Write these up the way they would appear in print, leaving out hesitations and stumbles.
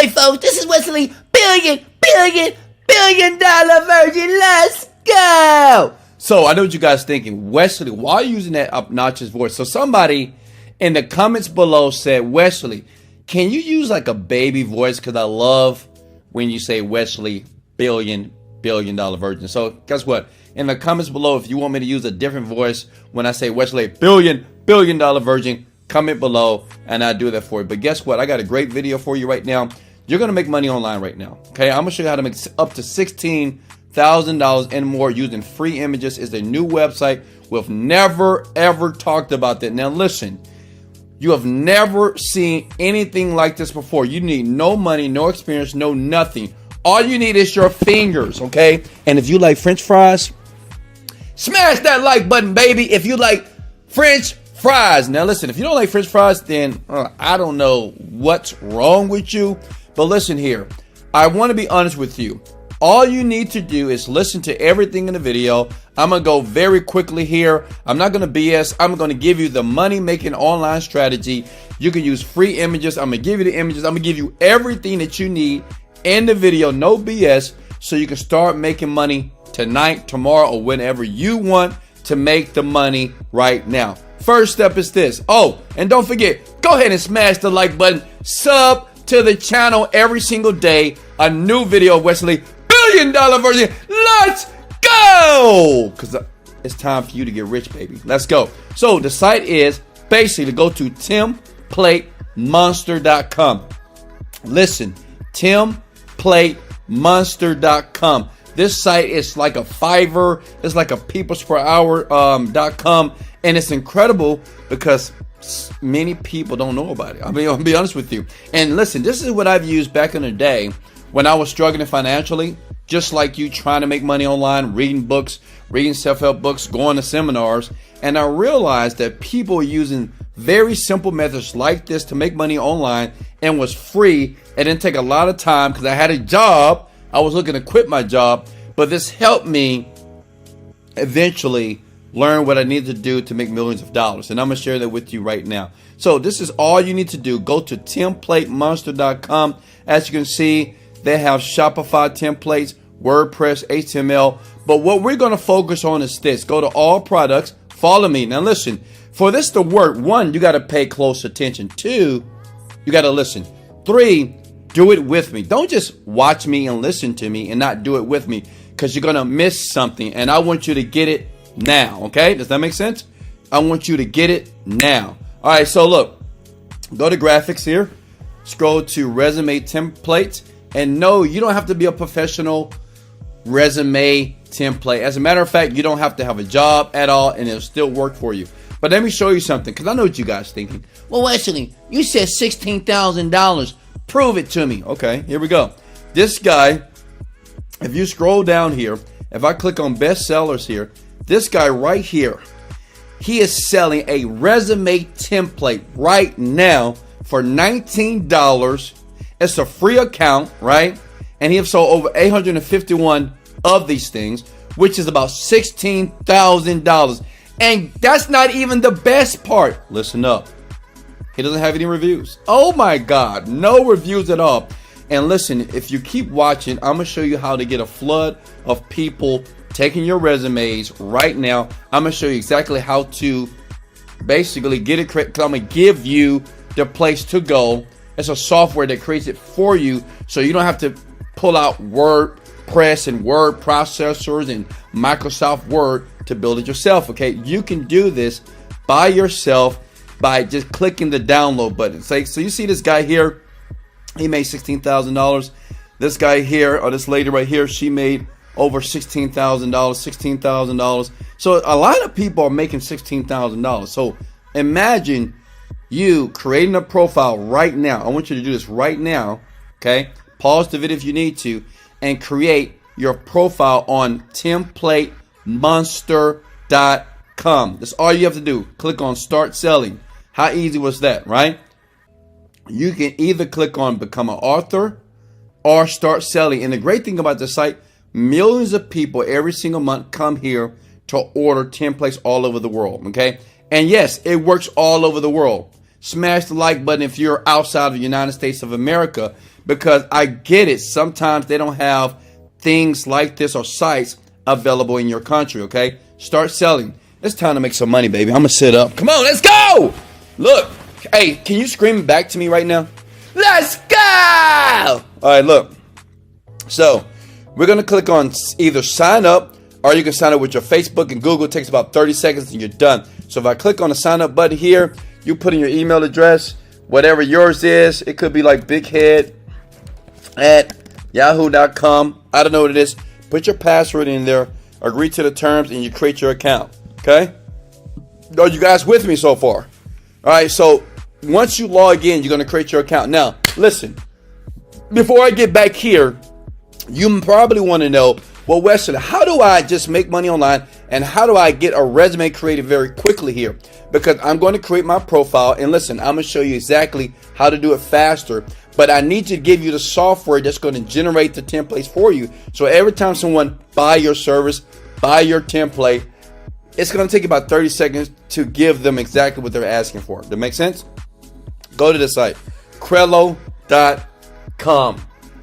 Hey folks, this is Wesley billion dollar virgin. Let's go. So I know what you guys thinking. Wesley, why are you using that obnoxious voice? So somebody in the comments below said, Wesley, can you use like a baby voice? Because I love when you say Wesley billion dollar virgin. So guess what? In the comments below, if you want me to use a different voice when I say Wesley billion dollar virgin, comment below and I'll do that for you. But guess what? I got a great video for you right now. You're going to make money online right now. Okay, I'm going to show you how to make up to $16,000 and more using free images. It's a new website. We've never ever talked about that. Now listen, you have never seen anything like this before. You need no money, no experience, no nothing. All you need is your fingers, okay? And if you like French fries, smash that like button, baby. If you like French fries. Now listen, if you don't like French fries, then I don't know what's wrong with you. But listen here, I want to be honest with you. All you need to do is listen to everything in the video. I'm going to go very quickly here. I'm not going to BS. I'm going to give you the money-making online strategy. You can use free images. I'm going to give you the images. I'm going to give you everything that you need in the video, no BS, so you can start making money tonight, tomorrow, or whenever you want to make the money right now. First step is this. Oh, and don't forget, go ahead and smash the like button. Sub to the channel every single day. A new video of Wesley billion dollar virgin. Let's go! Because it's time for you to get rich, baby. Let's go. So the site is basically go to templatemonster.com. Listen, templatemonster.com. This site is like a Fiverr. It's like a peoplesperhour.com. And it's incredible because many people don't know about it. I mean, I'll be honest with you. And listen, this is what I've used back in the day when I was struggling financially, just like you, trying to make money online, reading books, reading self-help books, going to seminars. And I realized that people are using very simple methods like this to make money online and was free. It didn't take a lot of time because I had a job. I was looking to quit my job, but this helped me eventually learn what I need to do to make millions of dollars. And I'm going to share that with you right now. So this is all you need to do. Go to templatemonster.com. As you can see, they have Shopify templates, WordPress, HTML. But what we're going to focus on is this. Go to all products. Follow me. Now listen, for this to work, 1, you got to pay close attention. 2, you got to listen. 3, do it with me. Don't just watch me and listen to me and not do it with me, because you're going to miss something. And I want you to get it now. Okay, does that make sense? I want you to get it now. All right, so look, go to graphics here, scroll to resume templates, and no, you don't have to be a professional resume template. As a matter of fact, you don't have to have a job at all and it'll still work for you. But let me show you something, because I know what you guys thinking. Well, Wesley, you said $16,000. Prove it to me. Okay, here we go. This guy, if you scroll down here, if I click on best sellers here, this guy right here, he is selling a resume template right now for $19. It's a free account, right? And he has sold over 851 of these things, which is about $16,000. And that's not even the best part. Listen up. He doesn't have any reviews. Oh my God, no reviews at all. And listen, if you keep watching, I'm going to show you how to get a flood of people taking your resumes right now. I'm going to show you exactly how to basically get it correct. I'm going to give you the place to go. It's a software that creates it for you, so you don't have to pull out WordPress and word processors and Microsoft Word to build it yourself. Okay, you can do this by yourself by just clicking the download button. So you see this guy here, he made $16,000. This guy here, or this lady right here, she made over $16,000. So a lot of people are making $16,000. So imagine you creating a profile right now. I want you to do this right now. Okay, pause the video if you need to, and create your profile on templatemonster.com. That's all you have to do. Click on start selling. How easy was that, right? You can either click on become an author or start selling. And the great thing about the site, millions of people every single month come here to order templates all over the world. Okay, and yes, it works all over the world. Smash the like button if you're outside of the United States of America, because I get it. Sometimes they don't have things like this or sites available in your country, okay? Start selling. It's time to make some money, baby. I'm going to sit up. Come on, let's go. Look. Hey, can you scream back to me right now? Let's go. All right, look. So we're going to click on either sign up, or you can sign up with your Facebook and Google. It takes about 30 seconds and you're done. So if I click on the sign up button here, you put in your email address, whatever yours is. It could be like bighead@yahoo.com. I don't know what it is. Put your password in there, agree to the terms, and you create your account. Okay? Are you guys with me so far? All right, so once you log in, you're going to create your account. Now, listen, before I get back here, you probably want to know, well, Wesley, how do I just make money online, and how do I get a resume created very quickly here? Because I'm going to create my profile, and listen, I'm going to show you exactly how to do it faster, but I need to give you the software that's going to generate the templates for you. So every time someone buy your service, buy your template, it's going to take about 30 seconds to give them exactly what they're asking for. Does that make sense? Go to the site, Crello.com.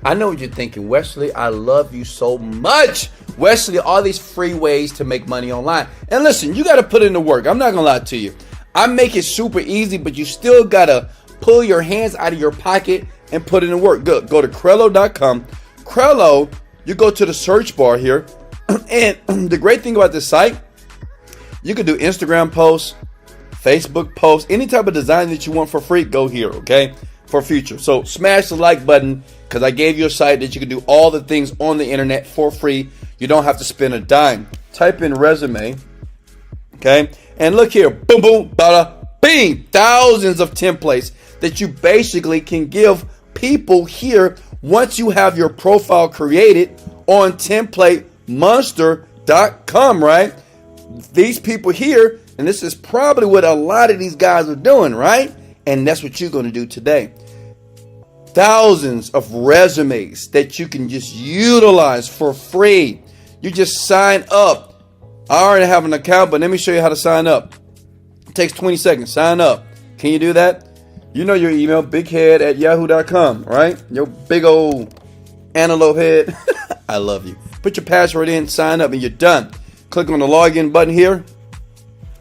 I know what you're thinking, Wesley, I love you so much. Wesley, all these free ways to make money online. And listen, you got to put in the work. I'm not going to lie to you. I make it super easy, but you still got to pull your hands out of your pocket and put in the work. Good. Go to Crello.com. Crello, you go to the search bar here. And the great thing about this site, you can do Instagram posts, Facebook posts, any type of design that you want for free, go here, okay? For future. So smash the like button, because I gave you a site that you can do all the things on the internet for free. You don't have to spend a dime. Type in resume, okay? And look here, boom, boom, bada, bing. Thousands of templates that you basically can give people here once you have your profile created on templatemonster.com, right? These people here, and this is probably what a lot of these guys are doing, right? And that's what you're going to do today. Thousands of resumes that you can just utilize for free. You just sign up. I already have an account, but let me show you how to sign up. It takes 20 seconds. Sign up. Can you do that? You know your email, bighead@yahoo.com, right? Your big old antelope head. I love you. Put your password in, sign up, and you're done. Click on the login button here.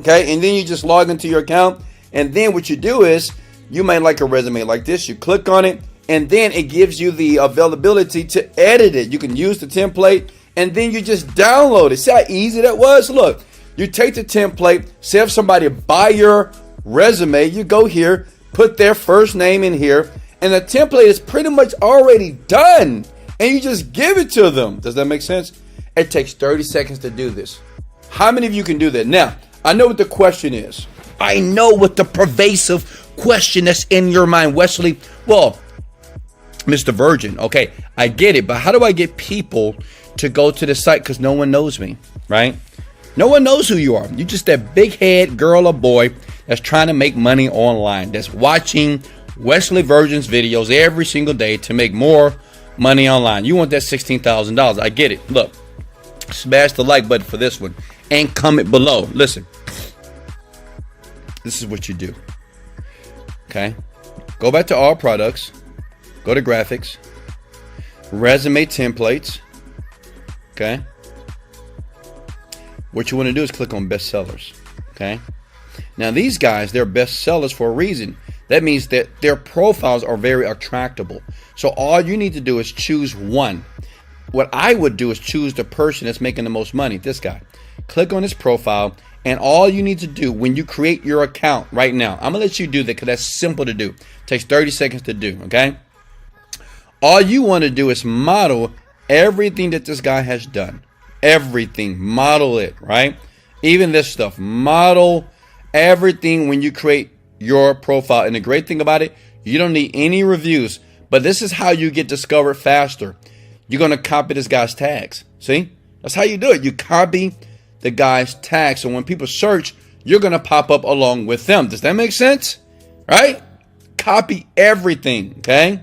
Okay, and then you just log into your account. And then what you do is, you might like a resume like this. You click on it, and then it gives you the availability to edit it. You can use the template, and then you just download it. See how easy that was? Look, you take the template, say if somebody buy your resume, you go here, put their first name in here, and the template is pretty much already done, and you just give it to them. Does that make sense? It takes 30 seconds to do this. How many of you can do that? Now, I know what the question is. I know what the pervasive question that's in your mind, Wesley. Well, Mr. Virgin, okay, I get it, but how do I get people to go to the site? Because no one knows me, right? No one knows who you are. You're just that big head girl or boy that's trying to make money online, that's watching Wesley Virgin's videos every single day to make more money online. You want that $16,000. I get it. Look, smash the like button for this one and comment below. Listen, this is what you do. Okay, go back to all products, go to graphics, resume templates. Okay, what you want to do is click on bestsellers. Okay, now these guys, they're bestsellers for a reason. That means that their profiles are very attractable. So all you need to do is choose one. What I would do is choose the person that's making the most money, this guy. Click on his profile, and all you need to do when you create your account right now, I'm gonna let you do that because that's simple to do. It takes 30 seconds to do, okay? All you want to do is model everything that this guy has done. Everything, model it, right? Even this stuff, model everything when you create your profile. And the great thing about it, you don't need any reviews, but this is how you get discovered faster. You're going to copy this guy's tags. See, that's how you do it. You copy the guy's tags. So when people search, you're going to pop up along with them. Does that make sense? Right? Copy everything. Okay.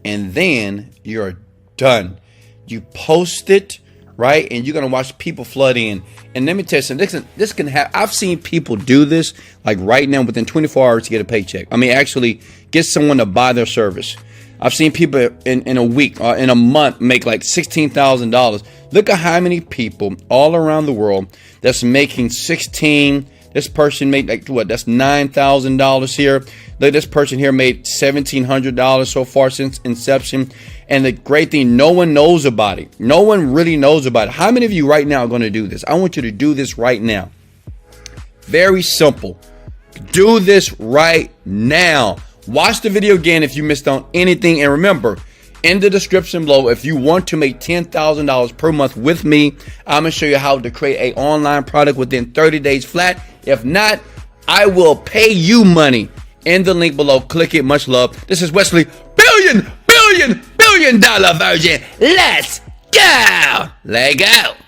And then you're done. You post it, right? And you're going to watch people flood in. And let me tell you something, this can happen. I've seen people do this like right now within 24 hours to get a paycheck. I mean, actually get someone to buy their service. I've seen people in a week or in a month make like $16,000. Look at how many people all around the world that's making 16. This person made like what? That's $9,000 here. Look, this person here made $1,700 so far since inception. And the great thing, no one knows about it. No one really knows about it. How many of you right now are going to do this? I want you to do this right now. Very simple. Do this right now. Watch the video again if you missed on anything. And remember, in the description below, if you want to make $10,000 per month with me, I'm going to show you how to create an online product within 30 days flat. If not, I will pay you money. In the link below, click it. Much love. This is Wesley, billion dollar virgin. Let's go. Let go.